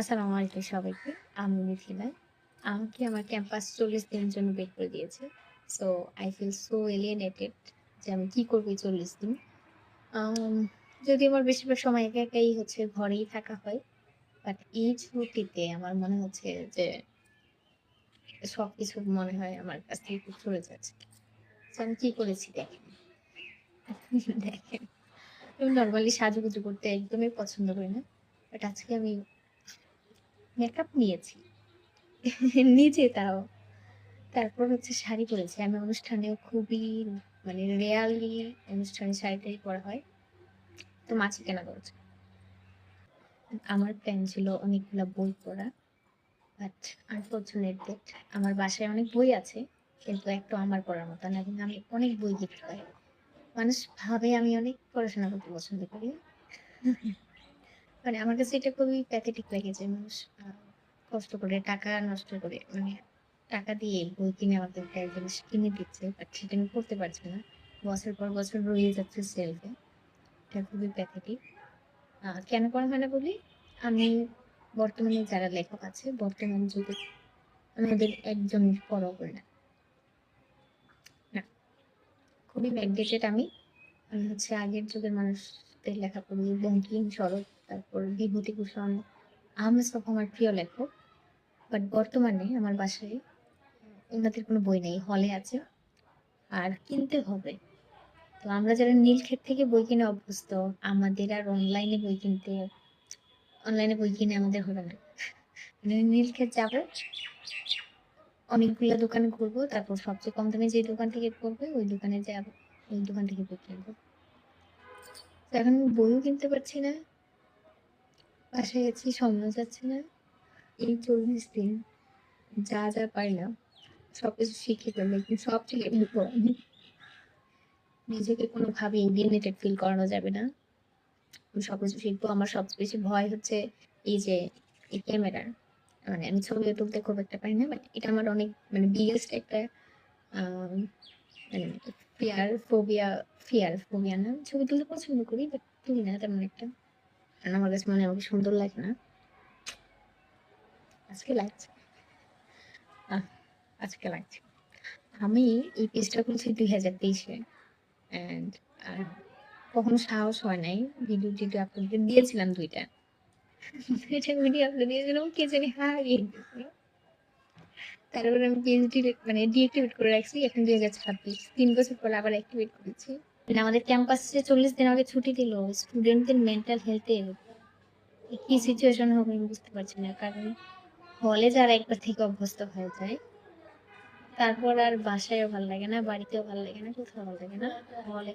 আসসালামু আলাইকুম সবাইকে। আমি মিথিলা। আমাকে আমার ক্যাম্পাস ৪০ দিনের জন্য বের করে দিয়েছে। So I feel so alienated যে আমি কি করব এই ৪০ দিন। আম যদিও আমার বেশিরভাগ সময় একা একাই হচ্ছে ঘরেই থাকা হয়। বাট এই ছুটিতে আমার মনে হচ্ছে যে সবকিছু মনে হয় আমার কাছ থেকে একটু সরে যাচ্ছে। সো আমি কি করেছি দেখেন। দেখেন, আমি নরমালি সাজুগুজু করতে একদমই পছন্দ করি না। বাট আজকে আমি মেকআপ নিয়েছি। নিজে তাও। তারপর হচ্ছে শাড়ি পরেছি। আমি অনুষ্ঠানেও খুবই রেয়ারলি অনুষ্ঠানে শাড়ি-টাড়ি পরা হয়। তো মাঝে কেনা করেছে। আমার প্ল্যান ছিল অনেকগুলা বই পড়া। বাট আনফরচুনেটলি আমার বাসায় অনেক বই আছে। কিন্তু একটাও আমার পড়ার মতো না এবং আমি অনেক বই গিফট পাই। মানুষ ভাবে আমি অনেক পড়াশোনা করতে পছন্দ করি। আমার কাছে এটা খুবই প্যাথেটিক লাগে যে মানুষ কষ্ট করে টাকা নষ্ট করে টাকা দিয়ে বই কিনে আমাকে একটা জিনিস কিনে দিচ্ছে। বাট সেটা আমি পড়তে পারছি না। বছর পর বছর রয়ে যাচ্ছে সেলফে। এটা খুবই প্যাথেটিক। কেন করা হয় না বলি? আমি বর্তমানে যারা লেখক আছে, বর্তমান যুগে আমি ওদের একজনের পড়াও করি না। না, খুবই ব্যাকডেটেড আমি। আমি হচ্ছে আগের যুগের মানুষদের লেখা পড়ি। বঙ্কিম, শরৎ, তারপর বিভূতিভূষণ, আহমেদ শফী আমার প্রিয় লেখক। বাট বর্তমানে আমার বাসায় উনাদের কোনো বই নেই। হলে আছে। আর কিনতে হবে। তো আমরা যারা নীলক্ষেত থেকে বই কিনে অভ্যস্ত, আমাদের আর অনলাইনে বই কিনে আমাদের হবে না। নীলক্ষেত যাবো, অনেকগুলা দোকান ঘুরবো, তারপর সবচেয়ে কম দামে যে দোকান থেকে পড়বে ওই দোকানে যাবো, ওই দোকান থেকে বই কিনবো। তো এখন আমি বইও কিনতে পারছি না, বাসায় আছি, সময়ও যাচ্ছে না। এই ৪০ দিন যা যা পারলাম সবকিছু শিখে ফেলবো, একদম সব শিখে ফেলবো আমি। নিজেকে কোনোভাবে এলিয়েনেটেড ফিল করানো যাবে না। আমি সবকিছু শিখবো। আমার সবচেয়ে বেশি ভয় হচ্ছে এই যে এই ক্যামেরার। আমি ছবিও তুলতে খুব একটা পারি না। বাট এটা আমার অনেক বিগেস্ট একটা আম মানে ফিয়ার ফোবিয়া না। ছবি তুলতে পছন্দ করি বাট তুলি না তেমন একটা। কারণ আমার কাছে মনে হয় আমাকে সুন্দর লাগে না। আজকে লাগছে। আহ আজকে লাগছে। আমি এই পেজটা খুলছি ২০২৩-এ অ্যান্ড কখনো সাহস হয় নাই। ভিডিও-টিডিও আপলোড দিয়েছিলাম ২ টা। ২ টা ভিডিও আপলোড দিয়েছিলাম, কে জানি হারিয়ে গেছে। তারপরে আমি পেজ ডিএক্টিভেট করে রাখছি। এখন ২০২৬ ৩ বছর পর আবার অ্যাক্টিভেট করেছি। আমাদের ক্যাম্পাসে ৪০ দিন আগে ছুটি দিল। স্টুডেন্টদের মেন্টাল হেলথ এর কি সিচুয়েশন হবে আমি বুঝতে পারছি না। কারণ হলে যারা একবার থেকে অভ্যস্ত হয়ে যায়, তারপর আর বাসায়ও ভাল লাগে না, বাড়িতেও ভাল লাগে না, কোথাও ভাল লাগে না। হলে